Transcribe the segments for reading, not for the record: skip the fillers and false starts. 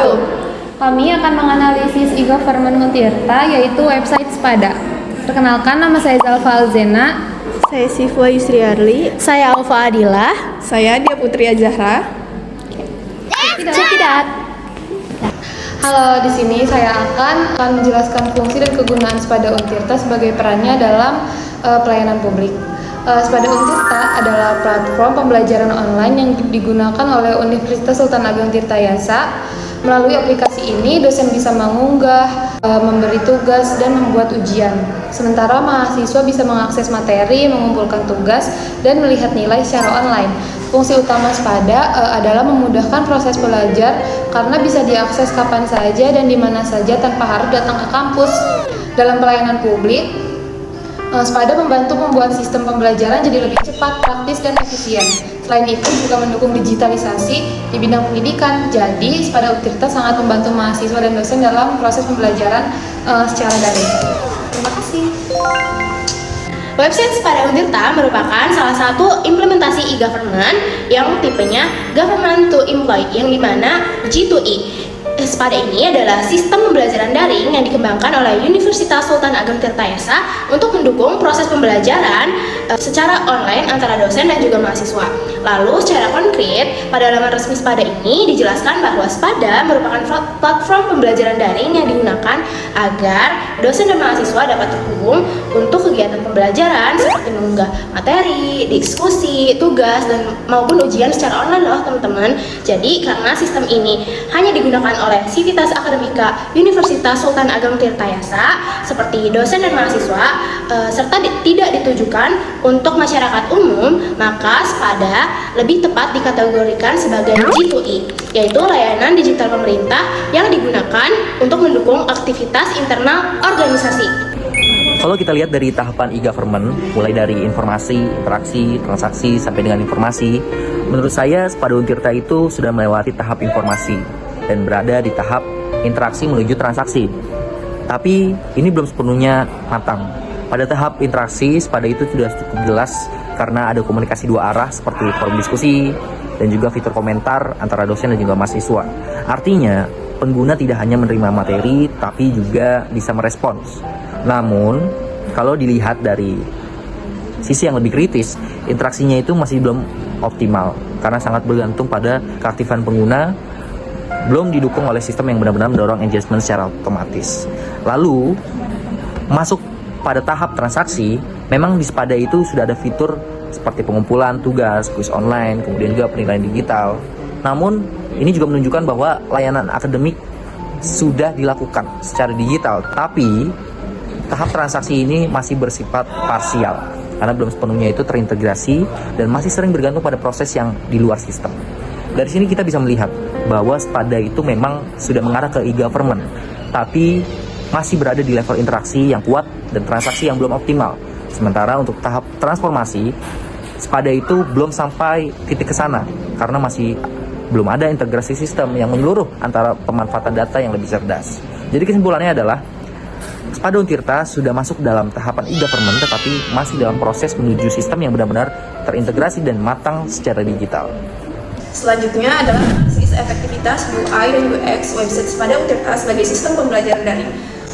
wabarakatuh. Kami akan menganalisis e-government Untirta, yaitu website Spada. Perkenalkan, nama saya Zalfa Alzena. Saya Sifwa Yusri Arli. Saya Alfa Adilah. Saya Dia Putri Azahra. Check it out. Halo, di sini saya akan menjelaskan fungsi dan kegunaan Spada Untirta sebagai perannya dalam pelayanan publik. Spada Untirta adalah platform pembelajaran online yang digunakan oleh Universitas Sultan Ageng Tirtayasa. Melalui aplikasi ini, dosen bisa mengunggah, memberi tugas, dan membuat ujian. Sementara mahasiswa bisa mengakses materi, mengumpulkan tugas, dan melihat nilai secara online. Fungsi utama Spada adalah memudahkan proses belajar karena bisa diakses kapan saja dan di mana saja tanpa harus datang ke kampus. Dalam pelayanan publik, Spada membantu membuat sistem pembelajaran jadi lebih cepat, praktis, dan efisien. Selain itu juga mendukung digitalisasi di bidang pendidikan. Jadi Spada Untirta sangat membantu mahasiswa dan dosen dalam proses pembelajaran secara daring. Terima kasih. Website Spada Untirta merupakan salah satu implementasi e-government yang tipenya Government to Employee, yang dimana G2E. Spada ini adalah sistem pembelajaran daring yang dikembangkan oleh Universitas Sultan Ageng Tirtayasa untuk mendukung proses pembelajaran secara online antara dosen dan juga mahasiswa. Lalu secara konkret, pada laman resmi Spada ini dijelaskan bahwa Spada merupakan platform pembelajaran daring yang digunakan agar dosen dan mahasiswa dapat terhubung untuk kegiatan pembelajaran seperti mengunggah materi, diskusi, tugas, dan maupun ujian secara online loh teman-teman. Jadi karena sistem ini hanya digunakan oleh Sivitas Akademika Universitas Sultan Ageng Tirtayasa seperti dosen dan mahasiswa serta tidak ditujukan untuk masyarakat umum, maka Spada lebih tepat dikategorikan sebagai G2E, yaitu layanan digital pemerintah yang digunakan untuk mendukung aktivitas internal organisasi. Kalau kita lihat dari tahapan e-government, mulai dari informasi, interaksi, transaksi, sampai dengan informasi, menurut saya Spada Untirta itu sudah melewati tahap informasi dan berada di tahap interaksi menuju transaksi. Tapi ini belum sepenuhnya matang. Pada tahap interaksi, Spada itu sudah cukup jelas karena ada komunikasi dua arah seperti forum diskusi dan juga fitur komentar antara dosen dan juga mahasiswa. Artinya, pengguna tidak hanya menerima materi, tapi juga bisa merespons. Namun, kalau dilihat dari sisi yang lebih kritis, interaksinya itu masih belum optimal karena sangat bergantung pada keaktifan pengguna, belum didukung oleh sistem yang benar-benar mendorong engagement secara otomatis. Lalu, masuk pada tahap transaksi, memang di Spada itu sudah ada fitur seperti pengumpulan tugas, kuis online, kemudian juga penilaian digital. Namun, ini juga menunjukkan bahwa layanan akademik sudah dilakukan secara digital, tapi tahap transaksi ini masih bersifat parsial karena belum sepenuhnya itu terintegrasi dan masih sering bergantung pada proses yang di luar sistem. Dari sini kita bisa melihat bahwa Spada itu memang sudah mengarah ke e-government, tapi masih berada di level interaksi yang kuat dan transaksi yang belum optimal. Sementara untuk tahap transformasi, Spada itu belum sampai titik ke sana karena masih belum ada integrasi sistem yang menyeluruh antara pemanfaatan data yang lebih cerdas. Jadi kesimpulannya adalah Spada Untirta sudah masuk dalam tahapan e-government, tetapi masih dalam proses menuju sistem yang benar-benar terintegrasi dan matang secara digital. Selanjutnya adalah analisis efektivitas UI dan UX website Spada Untirta sebagai sistem pembelajaran daring.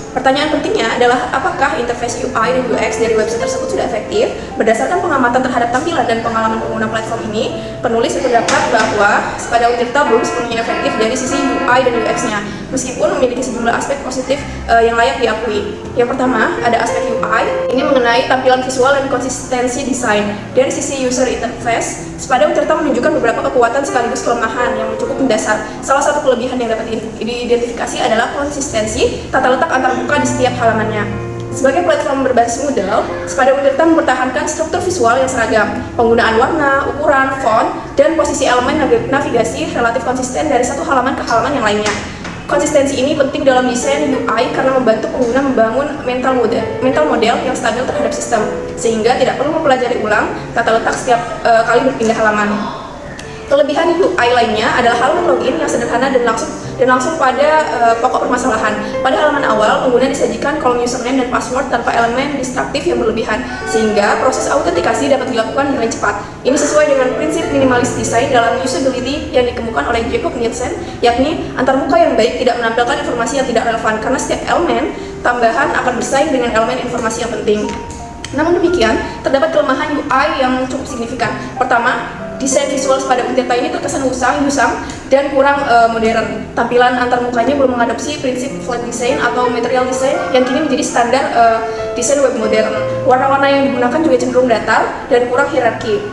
Pertanyaan pentingnya adalah apakah interface UI dan UX dari website tersebut sudah efektif? Berdasarkan pengamatan terhadap tampilan dan pengalaman pengguna platform ini, penulis berpendapat bahwa Spada Untirta belum sepenuhnya efektif dari sisi UI dan UX-nya, meskipun memiliki sejumlah aspek positif yang layak diakui. Yang pertama, ada aspek UI, ini mengenai tampilan visual dan konsistensi desain. Dari sisi user interface, Spada Untirta menunjukkan beberapa kekuatan sekaligus kelemahan yang cukup mendasar. Salah satu kelebihan yang dapat diidentifikasi adalah konsistensi tata letak antar buka di setiap halamannya. Sebagai platform berbasis Moodle, Spada Untirta mempertahankan struktur visual yang seragam, penggunaan warna, ukuran, font, dan posisi elemen navigasi relatif konsisten dari satu halaman ke halaman yang lainnya. Konsistensi ini penting dalam desain UI karena membantu pengguna membangun mental model yang stabil terhadap sistem, sehingga tidak perlu mempelajari ulang tata letak setiap kali berpindah halaman. Kelebihan UI lainnya adalah halaman login yang sederhana dan langsung pada pokok permasalahan. Pada halaman awal, pengguna disajikan kolom username dan password tanpa elemen distraktif yang berlebihan, sehingga proses autentikasi dapat dilakukan dengan cepat. Ini sesuai dengan prinsip minimalis desain dalam usability yang dikemukakan oleh Jacob Nielsen, yakni antarmuka yang baik tidak menampilkan informasi yang tidak relevan karena setiap elemen tambahan akan bersaing dengan elemen informasi yang penting. Namun demikian, terdapat kelemahan UI yang cukup signifikan. Pertama, desain visual pada Untirta ini terkesan usang dan kurang modern. Tampilan antarmukanya belum mengadopsi prinsip flat design atau material design yang kini menjadi standar desain web modern. Warna-warna yang digunakan juga cenderung datar dan kurang hierarki.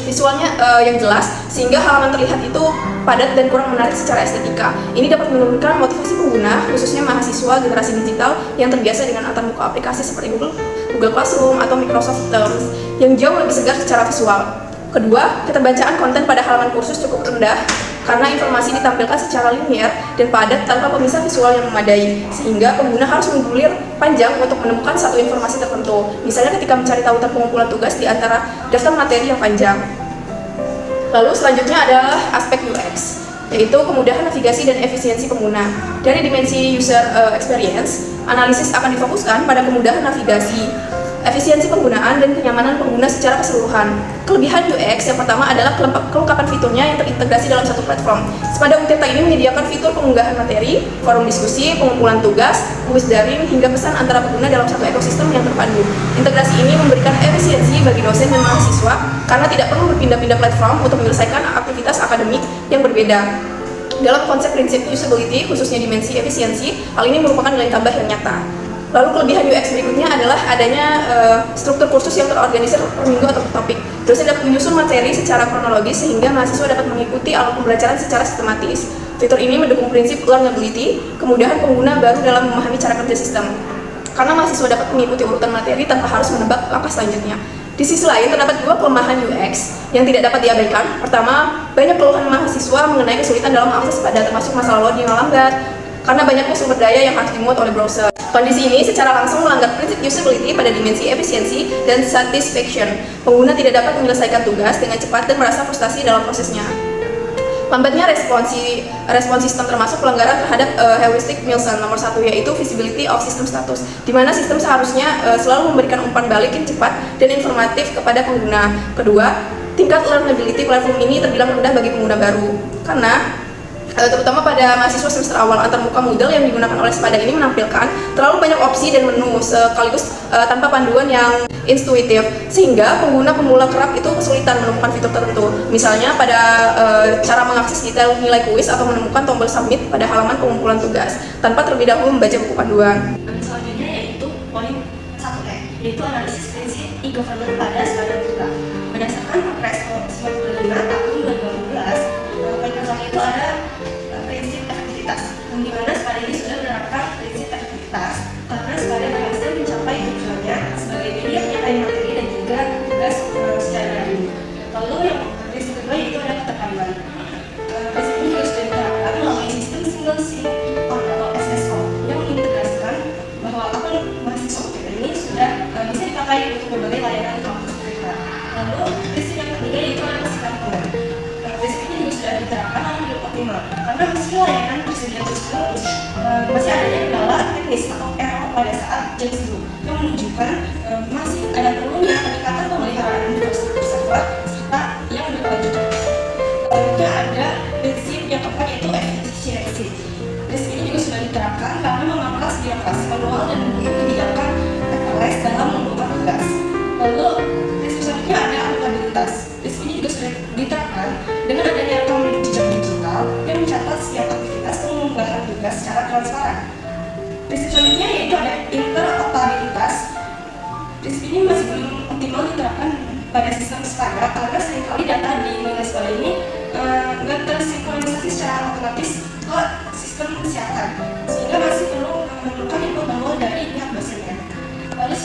Visualnya yang jelas, sehingga halaman terlihat itu padat dan kurang menarik secara estetika. Ini dapat menurunkan motivasi pengguna, khususnya mahasiswa generasi digital yang terbiasa dengan antarmuka aplikasi seperti Google Classroom atau Microsoft Teams yang jauh lebih segar secara visual. Kedua, keterbacaan konten pada halaman kursus cukup rendah karena informasi ditampilkan secara linear dan padat tanpa pemisah visual yang memadai, sehingga pengguna harus menggulir panjang untuk menemukan satu informasi tertentu, misalnya ketika mencari tautan pengumpulan tugas di antara daftar materi yang panjang. Lalu selanjutnya adalah aspek UX, yaitu kemudahan navigasi dan efisiensi pengguna. Dari dimensi user experience, analisis akan difokuskan pada kemudahan navigasi, efisiensi penggunaan, dan kenyamanan pengguna secara keseluruhan. Kelebihan UX yang pertama adalah kelengkapan fiturnya yang terintegrasi dalam satu platform. Sepada Untirta ini menyediakan fitur pengunggahan materi, forum diskusi, pengumpulan tugas, kuis daring, hingga pesan antara pengguna dalam satu ekosistem yang terpadu. Integrasi ini memberikan efisiensi bagi dosen dan mahasiswa karena tidak perlu berpindah-pindah platform untuk menyelesaikan aktivitas akademik yang berbeda. Dalam konsep prinsip usability, khususnya dimensi efisiensi, hal ini merupakan nilai tambah yang nyata. Lalu kelebihan UX berikutnya adalah adanya struktur kursus yang terorganisir per minggu atau per topik. Dosen dapat menyusun materi secara kronologis sehingga mahasiswa dapat mengikuti alur pembelajaran secara sistematis. Fitur ini mendukung prinsip learnability, kemudahan pengguna baru dalam memahami cara kerja sistem. Karena mahasiswa dapat mengikuti urutan materi tanpa harus menebak langkah selanjutnya. Di sisi lain, terdapat dua kelemahan UX yang tidak dapat diabaikan. Pertama, banyak keluhan mahasiswa mengenai kesulitan dalam akses pada termasuk masalah loading yang lambat, karena banyaknya sumber daya yang harus dimuat oleh browser. Kondisi ini secara langsung melanggar prinsip usability pada dimensi efisiensi dan satisfaction. Pengguna tidak dapat menyelesaikan tugas dengan cepat dan merasa frustasi dalam prosesnya. Lambatnya respon sistem termasuk pelanggaran terhadap heuristik Nielsen nomor 1, yaitu visibility of system status, di mana sistem seharusnya selalu memberikan umpan balik yang cepat dan informatif kepada pengguna. Kedua, tingkat learnability platform ini terbilang rendah bagi pengguna baru, karena terutama pada mahasiswa semester awal, antarmuka Moodle yang digunakan oleh Sepada ini menampilkan terlalu banyak opsi dan menu sekaligus tanpa panduan yang intuitif, sehingga pengguna pemula kerap itu kesulitan menemukan fitur tertentu, misalnya pada cara mengakses detail nilai kuis atau menemukan tombol submit pada halaman pengumpulan tugas tanpa terlebih dahulu membaca buku panduan. Selanjutnya yaitu poin 1E, yaitu analisis prinsip e-government pada Sepada Untirta. Berdasarkan Perpres nomor 95 tahun 2018, poin pertama itu ada prinsip efektivitas, di mana Sepada ini sudah menerapkan prinsip efektivitas karena Sepada berhasil mencapai tujuannya sebagai media penyampaian materi dan juga tugas secara daring. Lalu yang prinsip kedua yaitu ada keterkaitan. Prinsip ini juga sudah diterapkan melalui sistem single sign-on atau SSO yang mengintegrasikan bahwa akun mahasiswa Untirta ini sudah bisa dipakai untuk berbagai layanan kampus Untirta. Lalu prinsip yang ketiga yaitu ada keseimbangan. Prinsip ini juga sudah diterapkan namun belum optimal karena meski layanan tersedia terus masih adanya kendala teknis atau error pada saat jadi dulu yang menunjukkan masih ada perlunya peningkatan pemeliharaan infrastruktur server serta yang berkelanjutan. Selanjutnya ada prinsip yang keempat yaitu efisiensi. Prinsip ini juga sudah diterapkan karena memangkas birokrasi manual dan mendukung kebijakan teknologis dalam membuat tugas. Lalu prinsip selanjutnya ada akuntabilitas. Prinsip ini juga sudah diterapkan dengan adanya rekam jejak digital yang mencatat setiap aktivitas pengumpulan tugas secara transparan. Prinsip selanjutnya yaitu ada interoperabilitas. Prinsip ini masih belum optimal diterapkan pada sistem Sepada karena seringkali data di nilai Sepada ini nggak tersinkronisasi secara otomatis ke sistem kesehatan, sehingga masih perlu memerlukan input manual dari pihak dosennya. Lalu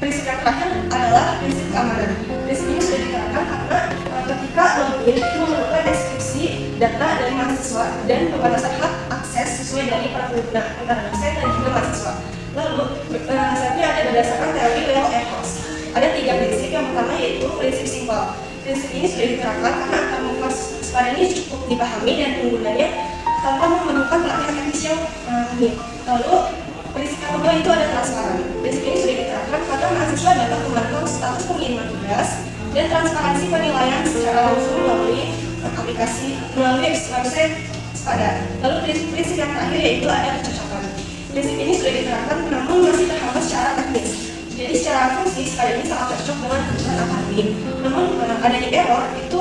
prinsip yang terakhir adalah prinsip keamanan. Prinsip ini sudah diterapkan karena ketika login itu memerlukan deskripsi data dari mahasiswa dan pembatasan hak akses sesuai dari para pengguna antara dosen dan juga mahasiswa. Lalu selanjutnya ada berdasarkan teori Weyl-Eccles. Ada 3 prinsip. Yang pertama yaitu prinsip simpel. Prinsip ini sudah diterapkan karena antarmuka Waspada ini cukup dipahami dan penggunanya tanpa memerlukan pelatihan teknis yang rumit. Lalu prinsip yang kedua itu ada transparan. Prinsip ini sudah diterapkan karena mahasiswa dapat memantau status pengiriman tugas dan transparansi penilaian secara langsung melalui website Waspada. Lalu prinsip yang terakhir yaitu ada kecocokan. Prinsip ini sudah diterapkan namun masih terhambat secara teknis. Jadi secara fungsi Waspada ini sangat cocok dengan kebutuhan akademik. Namun adanya error itu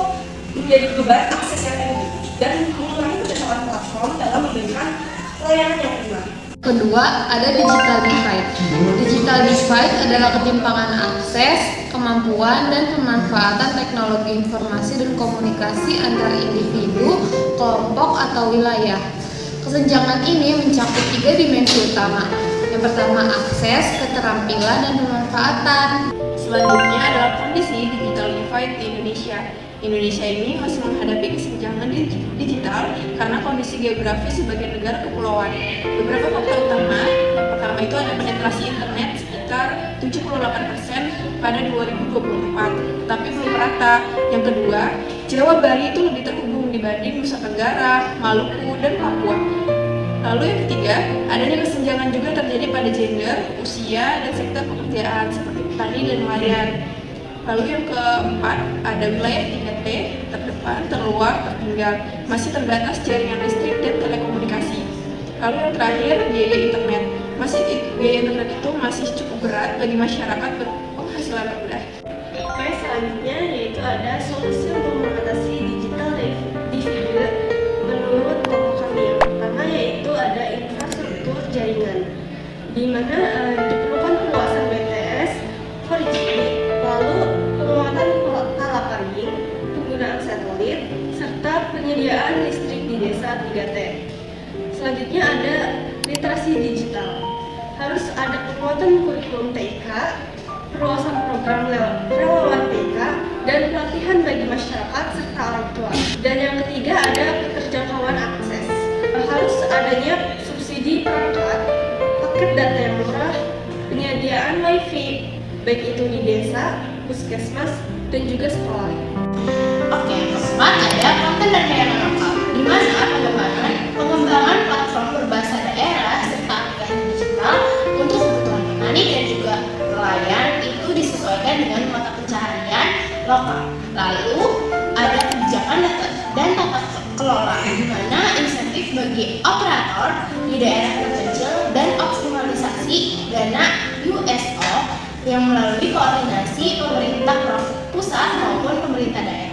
menjadi beban akses yang tinggi dan mengurangi kecocokan platform dalam memberikan layanan yang prima. Kedua, ada digital divide. Digital divide adalah ketimpangan akses, kemampuan, dan pemanfaatan teknologi informasi dan komunikasi antara individu, kelompok, atau wilayah. Kesenjangan ini mencakup 3 dimensi utama. Yang pertama, akses, keterampilan, dan pemanfaatan. Selanjutnya adalah kondisi digital divide di Indonesia. Indonesia ini masih menghadapi kesenjangan digital karena kondisi geografis sebagai negara kepulauan. Beberapa faktor utama, yang pertama itu ada penetrasi internet sekitar 78% pada 2024, tetapi belum merata. Yang kedua, Jawa Bali itu lebih terhubung dibanding Nusa Tenggara, Maluku, dan Papua. Lalu yang ketiga, adanya kesenjangan juga terjadi pada gender, usia, dan sektor pekerjaan seperti petani dan nelayan. Lalu yang keempat, ada wilayah 3T, terdepan, terluar, tertinggal, masih terbatas jaringan listrik dan telekomunikasi. Lalu yang terakhir, biaya internet. Biaya internet itu masih cukup berat bagi masyarakat berpenghasilan rendah. Oke, selanjutnya yaitu ada solusi untuk mengatasi digital divide menurut kelompok kami. Yang pertama yaitu ada infrastruktur jaringan, di mana diperlukan perluasan BTS, 4G, lalu penguatan palaparing, penggunaan satelit, serta penyediaan listrik di desa 3T. Selanjutnya ada literasi digital. Harus ada penguatan kurikulum TIK, perluasan program relawan TIK, dan pelatihan bagi masyarakat serta orang tua. Dan yang ketiga ada keterjangkauan akses. Harus adanya subsidi perangkat, paket data yang murah, penyediaan wifi, baik itu di desa, puskesmas, dan juga sekolah. Oke, keempat ada konten dan layanan lokal, di mana pengembangan platform berbahasa daerah serta aplikasi digital untuk kebutuhan petani dan juga nelayan itu disesuaikan dengan mata pencaharian lokal. Lalu ada kebijakan dan tata kelola, di mana insentif bagi operator di daerah terpencil dan optimalisasi dana USO yang melalui koordinasi pemerintah pusat maupun pemerintah daerah.